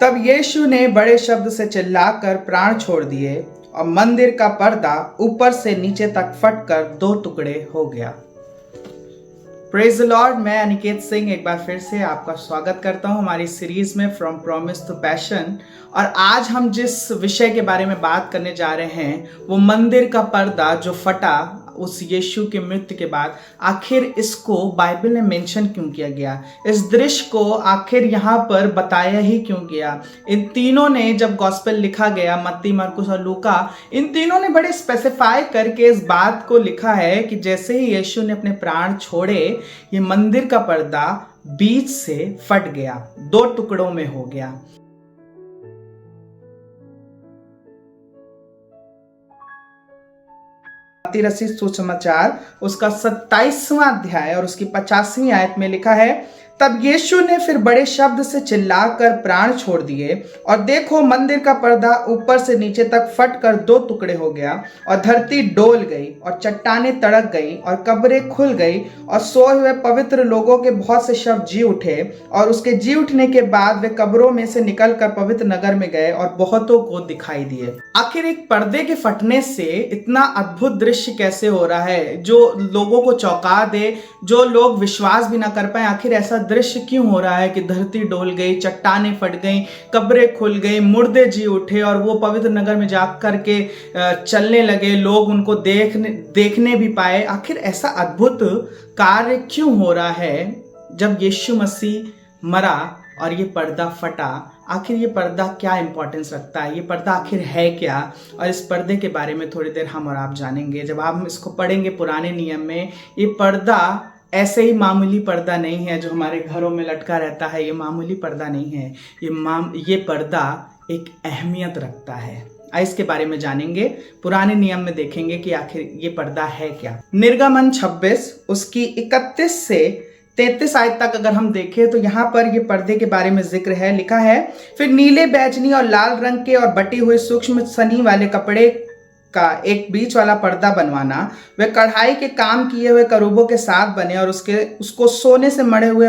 तब यीशु ने बड़े शब्द से चिल्लाकर प्राण छोड़ दिए और मंदिर का पर्दा ऊपर से नीचे तक फटकर दो टुकड़े हो गया। Praise the Lord. मैं अनिकेत सिंह एक बार फिर से आपका स्वागत करता हूं हमारी सीरीज में फ्रॉम प्रॉमिस टू पैशन। और आज हम जिस विषय के बारे में बात करने जा रहे हैं वो मंदिर का पर्दा जो फटा उस यीशु के मृत्यु के बाद, आखिर इसको बाइबल में मेंशन क्यों किया गया, इस दृश्य को आखिर यहाँ पर बताया ही क्यों गया। इन तीनों ने जब गॉस्पेल लिखा गया, मत्ती, मरकुस और लूका, इन तीनों ने बड़े स्पेसिफाई करके इस बात को लिखा है कि जैसे ही यीशु ने अपने प्राण छोड़े, ये मंदिर का पर्दा बीच से फट गया, दो टुकड़ों में हो गया। रसी सुसमाचार उसका 27वां अध्याय और उसकी 50वीं आयत में लिखा है, तब यीशु ने फिर बड़े शब्द से चिल्लाकर प्राण छोड़ दिए और देखो मंदिर का पर्दा ऊपर से नीचे तक फटकर दो टुकड़े हो गया और धरती डोल गई और चट्टानें तड़क गई और कब्रें खुल गई और सोए हुए पवित्र लोगों के बहुत से शव जी उठे और उसके जी उठने के बाद वे कब्रों में से निकलकर पवित्र नगर में गए और बहुतों को दिखाई दिए। आखिर एक पर्दे के फटने से इतना अद्भुत दृश्य कैसे हो रहा है जो लोगों को चौंका दे, जो लोग विश्वास भी ना कर पाए। आखिर ऐसा दृश्य क्यों हो रहा है कि धरती डोल गई, चट्टानें फट गई, कब्रें खुल गई, मुर्दे जी उठे और वो पवित्र नगर में जाकर के चलने लगे, लोग उनको देखने भी पाए। आखिर ऐसा अद्भुत कार्य क्यों हो रहा है जब यीशु मसीह मरा और ये पर्दा फटा? आखिर ये पर्दा क्या इंपॉर्टेंस रखता है, ये पर्दा आखिर है क्या? और इस पर्दे के बारे में थोड़ी देर हम और आप जानेंगे। जब आप इसको पढ़ेंगे पुराने नियम में, ये पर्दा ऐसे ही मामूली पर्दा नहीं है जो हमारे घरों में लटका रहता है। ये मामूली पर्दा नहीं है, ये पर्दा एक अहमियत रखता है। इसके बारे में जानेंगे, पुराने नियम में देखेंगे कि आखिर ये पर्दा है क्या। निर्गमन 26 उसकी 31 से 33 आयत तक अगर हम देखें तो यहाँ पर ये पर्दे के बारे में जिक्र है। लिखा है, फिर नीले, बैजनी और लाल रंग के और बटी हुए सूक्ष्म सनी वाले कपड़े का एक बीच वाला पर्दा बनवाना। वे कढ़ाई के काम किए हुए करूबों के साथ बने और उसको सोने से मढ़े हुए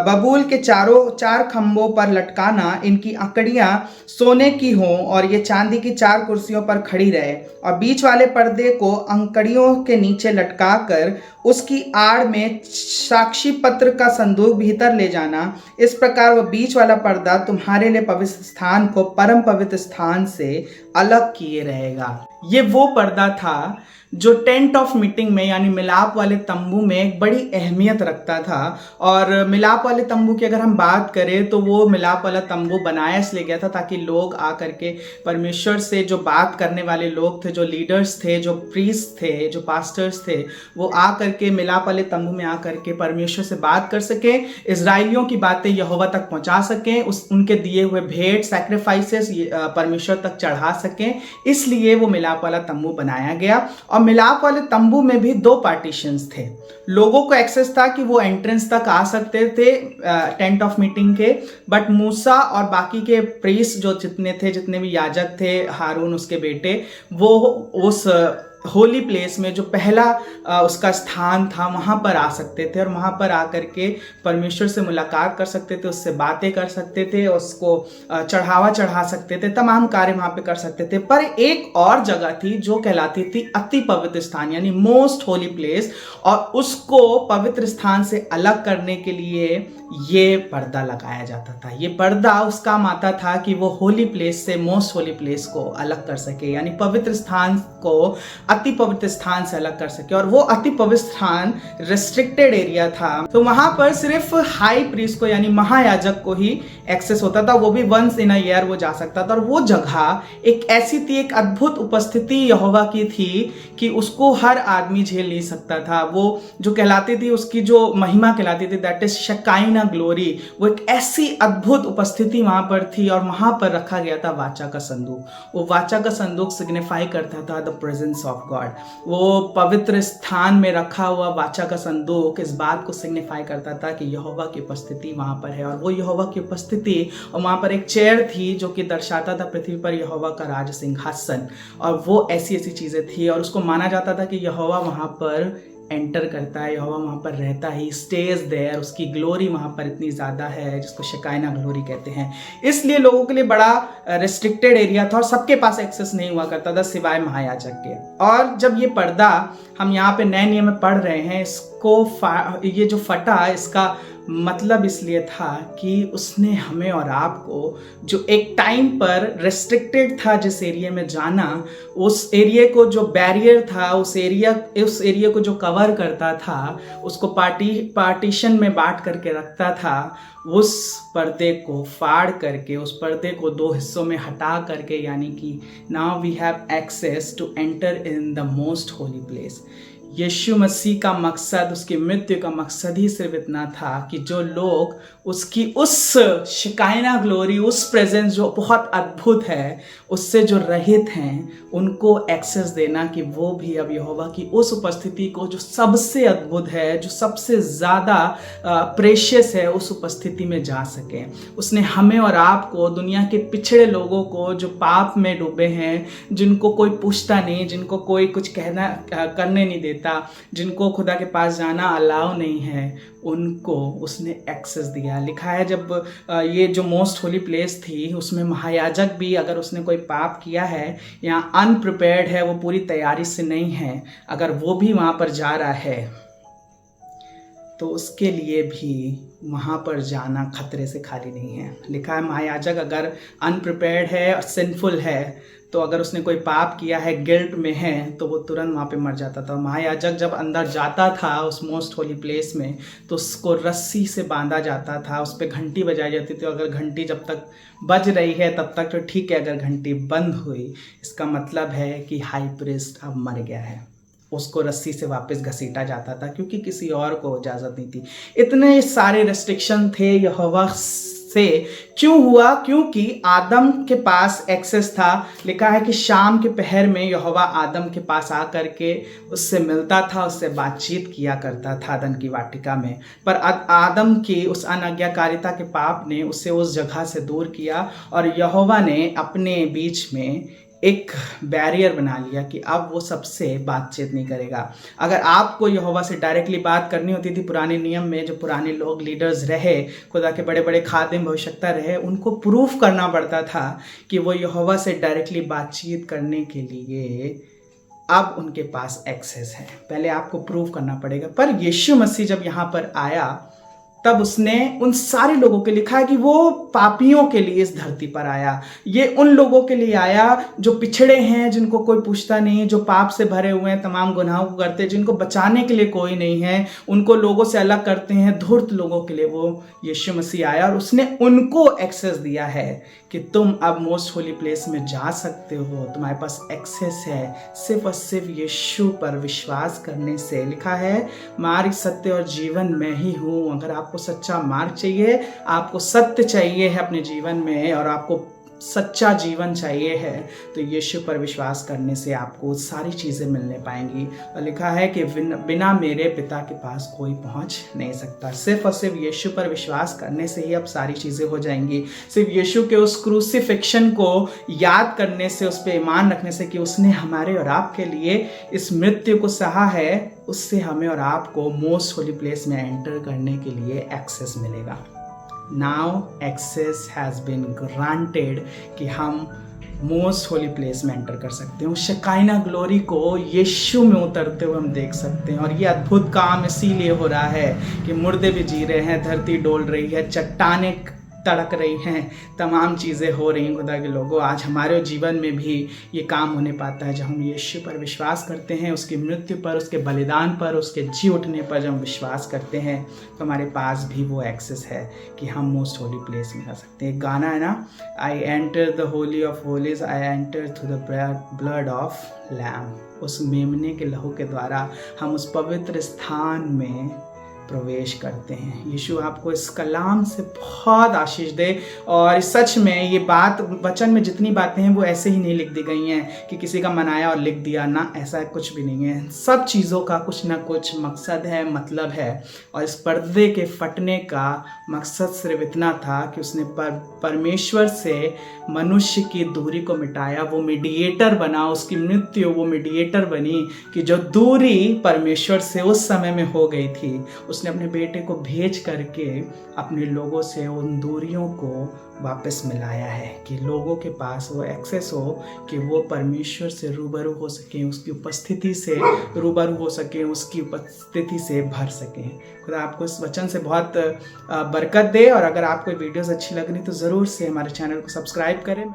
बबूल के चार खंभों पर लटकाना। इनकी अंकड़ियां सोने की हों और ये चांदी की 4 कुर्सियों पर खड़ी रहे और बीच वाले पर्दे को अंकड़ियों के नीचे लटकाकर उसकी आड़ में साक्षी पत्र का संदूक भीतर ले जाना। इस प्रकार वह बीच वाला पर्दा तुम्हारे लिए पवित्र स्थान को परम पवित्र स्थान से अलग किए रहेगा। ये वो पर्दा था जो टेंट ऑफ मीटिंग में यानी मिलाप वाले तंबू में एक बड़ी अहमियत रखता था। और मिलाप वाले तंबू की अगर हम बात करें तो वो मिलाप वाला तंबू बनाया इसलिए गया था ताकि लोग आकर के परमेश्वर से, जो बात करने वाले लोग थे, जो लीडर्स थे, जो प्रीस्ट थे, जो पास्टर्स थे, वो आकर के मिलाप वाले तंबू में आकर के परमेश्वर से बात कर सके, इजराइलियों की बातें यहोवा तक पहुंचा सकें, उनके दिए हुए भेंट सैक्रिफाइसेस परमेश्वर तक चढ़ा सकें। इसलिए वो मिलाप वाला तंबू बनाया गया। और मिलाप वाले तंबू में भी 2 पार्टीशंस थे। लोगों को एक्सेस था कि वो एंट्रेंस तक आ सकते थे टेंट ऑफ मीटिंग के, बट मूसा और बाकी के प्रीस्ट जो जितने भी याजक थे, हारून उसके बेटे, वो उस होली प्लेस में जो पहला उसका स्थान था वहाँ पर आ सकते थे और वहाँ पर आकर के परमेश्वर से मुलाकात कर सकते थे, उससे बातें कर सकते थे, उसको चढ़ावा चढ़ा सकते थे, तमाम कार्य वहाँ पे कर सकते थे। पर एक और जगह थी जो कहलाती थी अति पवित्र स्थान यानी मोस्ट होली प्लेस, और उसको पवित्र स्थान से अलग करने के लिए ये पर्दा लगाया जाता था। ये पर्दा उस काम आता था कि वो होली प्लेस से मोस्ट होली प्लेस को अलग कर सके, यानी पवित्र स्थान को अति पवित्र स्थान से अलग कर सके। और वो अति पवित्र स्थान रेस्ट्रिक्टेड एरिया था, तो वहां पर सिर्फ हाई प्रीस्ट को यानी महायाजक को ही एक्सेस होता था, वो भी वंस इन अ ईयर वो जा सकता था। और वो जगह एक ऐसी थी, एक अद्भुत उपस्थिति यहोवा की थी कि उसको हर आदमी झेल नहीं सकता था। वो जो कहलाती थी, उसकी जो महिमा कहलाती थी, दैट इज शकाइना ग्लोरी, वो एक ऐसी अद्भुत उपस्थिति वहां पर थी। और वहां पर रखा गया था वाचा का संदूक। वो वाचा का संदूक सिग्निफाई करता था द प्रेजेंस ऑफ गॉड। वो पवित्र स्थान में रखा हुआ वाचा का संदूक इस बात को सिग्निफाई करता था कि यहोवा की उपस्थिति वहां पर है। और वो यहोवा की उपस्थिति, और वहां पर एक चेयर थी जो कि दर्शाता था पृथ्वी पर यहोवा का राज सिंहासन। और वो ऐसी ऐसी चीजें थी और उसको माना जाता था कि यहोवा वहां पर एंटर करता है, यहोवा वहाँ पर रहता है, स्टेज देयर, उसकी ग्लोरी वहाँ पर इतनी ज़्यादा है जिसको शेकाइना ग्लोरी कहते हैं। इसलिए लोगों के लिए बड़ा रिस्ट्रिक्टेड एरिया था और सबके पास एक्सेस नहीं हुआ करता था सिवाय महायाजक के। और जब ये पर्दा हम यहाँ पे नए नियम में पढ़ रहे हैं, ये जो फटा, इसका मतलब इसलिए था कि उसने हमें और आपको, जो एक टाइम पर रेस्ट्रिक्टेड था जिस एरिया में जाना, उस एरिया को जो बैरियर था, उस एरिया को जो कवर करता था, उसको पार्टीशन में बांट करके रखता था, उस पर्दे को फाड़ करके, उस पर्दे को 2 हिस्सों में हटा करके, यानी कि now we have access to enter in the most holy place. यीशु मसीह का मकसद, उसकी मृत्यु का मकसद ही सिर्फ इतना था कि जो लोग उसकी उस शेकाइना ग्लोरी, उस प्रेजेंस जो बहुत अद्भुत है, उससे जो रहित हैं, उनको एक्सेस देना कि वो भी अब यहोवा की उस उपस्थिति को, जो सबसे अद्भुत है, जो सबसे ज़्यादा प्रेशियस है, उस उपस्थिति में जा सके। उसने हमें और आपको, दुनिया के पिछड़े लोगों को, जो पाप में डूबे हैं, जिनको कोई पूछता नहीं, जिनको कोई कुछ करने नहीं देता, जिनको खुदा के पास जाना अलाउ नहीं है, उनको उसने एक्सेस दिया। लिखा है जब ये जो मोस्ट होली प्लेस थी, उसमें महायाजक भी, अगर उसने कोई पाप किया है या अनप्रिपेयर्ड है, वो पूरी तैयारी से नहीं है, अगर वो भी वहाँ पर जा रहा है, तो उसके लिए भी वहाँ पर जाना खतरे से खाली नहीं है। लिखा है महायाजक अगर अनप्रिपेयर्ड है और सिंफुल है, तो अगर उसने कोई पाप किया है, गिल्ट में है, तो वो तुरंत वहाँ पे मर जाता था। महायाजक जब अंदर जाता था उस मोस्ट होली प्लेस में, तो उसको रस्सी से बांधा जाता था, उस पर घंटी बजाई जाती थी। अगर घंटी जब तक बज रही है तब तक तो ठीक है, अगर घंटी बंद हुई, इसका मतलब है कि हाई प्रीस्ट अब मर गया है। उसको रस्सी से वापस घसीटा जाता था, क्योंकि किसी और को इजाज़त नहीं थी। इतने सारे रेस्ट्रिक्शन थे यहोवा से। क्यों हुआ? क्योंकि आदम के पास एक्सेस था। लिखा है कि शाम के पहर में यहोवा आदम के पास आकर के उससे मिलता था, उससे बातचीत किया करता था अदन की वाटिका में। पर आदम की उस अनाज्ञाकारिता के पाप ने उसे उस जगह से दूर किया, और यहोवा ने अपने बीच में एक बैरियर बना लिया कि अब वो सबसे बातचीत नहीं करेगा। अगर आपको यहोवा से डायरेक्टली बात करनी होती थी पुराने नियम में, जो पुराने लोग लीडर्स रहे, खुदा के बड़े बड़े खादिम भविष्यवक्ता रहे, उनको प्रूफ करना पड़ता था कि वो यहोवा से डायरेक्टली बातचीत करने के लिए अब उनके पास एक्सेस है। पहले आपको प्रूफ करना पड़ेगा। पर यीशु मसीह जब यहाँ पर आया, तब उसने उन सारे लोगों के लिखा है कि वो पापियों के लिए इस धरती पर आया। ये उन लोगों के लिए आया जो पिछड़े हैं, जिनको कोई पूछता नहीं, जो पाप से भरे हुए हैं, तमाम गुनाहों को करते हैं, जिनको बचाने के लिए कोई नहीं है, उनको लोगों से अलग करते हैं, धूर्त लोगों के लिए वो यीशु मसीह आया। और उसने उनको एक्सेस दिया है कि तुम अब मोस्ट होली प्लेस में जा सकते हो, तुम्हारे पास एक्सेस है सिर्फ और सिर्फ यीशु पर विश्वास करने से। लिखा है मार्ग, सत्य और जीवन मैं ही हूँ। अगर आपको सच्चा मार्ग चाहिए, आपको सत्य चाहिए है अपने जीवन में, और आपको सच्चा जीवन चाहिए है, तो यीशु पर विश्वास करने से आपको सारी चीज़ें मिलने पाएंगी। और लिखा है कि बिना मेरे पिता के पास कोई पहुंच नहीं सकता। सिर्फ और सिर्फ यीशु पर विश्वास करने से ही अब सारी चीज़ें हो जाएंगी। सिर्फ यीशु के उस क्रूसिफिक्शन को याद करने से, उस पर ईमान रखने से कि उसने हमारे और आपके लिए इस मृत्यु को सहा है, उससे हमें और आपको मोस्ट होली प्लेस में एंटर करने के लिए एक्सेस मिलेगा। Now access has been granted कि हम मोस्ट होली प्लेस में एंटर कर सकते हैं। उस शेकाइना ग्लोरी को यीशु में उतरते हुए हम देख सकते हैं। और ये अद्भुत काम इसीलिए हो रहा है कि मुर्दे भी जी रहे हैं, धरती डोल रही है, चट्टानें तड़क रही हैं, तमाम चीज़ें हो रही हैं। खुदा के लोगों, आज हमारे जीवन में भी ये काम होने पाता है जब हम यीशु पर विश्वास करते हैं, उसकी मृत्यु पर, उसके बलिदान पर, उसके जी उठने पर जब हम विश्वास करते हैं, तो हमारे पास भी वो एक्सेस है कि हम मोस्ट होली प्लेस में जा सकते हैं। एक गाना है ना, I enter the holy of holies, I enter through the blood of lamb. उस मेमने के लहू के द्वारा हम उस पवित्र स्थान में प्रवेश करते हैं। यीशु आपको इस कलाम से बहुत आशीष दे। और सच में ये बात वचन में जितनी बातें हैं वो ऐसे ही नहीं लिख दी गई हैं कि किसी का मन आया और लिख दिया ना, ऐसा कुछ भी नहीं है। सब चीज़ों का कुछ ना कुछ मकसद है, मतलब है। और इस पर्दे के फटने का मकसद सिर्फ इतना था कि उसने परमेश्वर से मनुष्य की दूरी को मिटाया। वो मीडिएटर बना, उसकी मृत्यु वो मीडिएटर बनी कि जो दूरी परमेश्वर से उस समय में हो गई थी, उसने अपने बेटे को भेज करके अपने लोगों से उन दूरियों को वापस मिलाया है कि लोगों के पास वो एक्सेस हो कि वो परमेश्वर से रूबरू हो सकें, उसकी उपस्थिति से रूबरू हो सकें, उसकी उपस्थिति से भर सकें। खुदा आपको इस वचन से बहुत बरकत दे। और अगर आपको वीडियोस अच्छी लग रही तो ज़रूर से हमारे चैनल को सब्सक्राइब करें।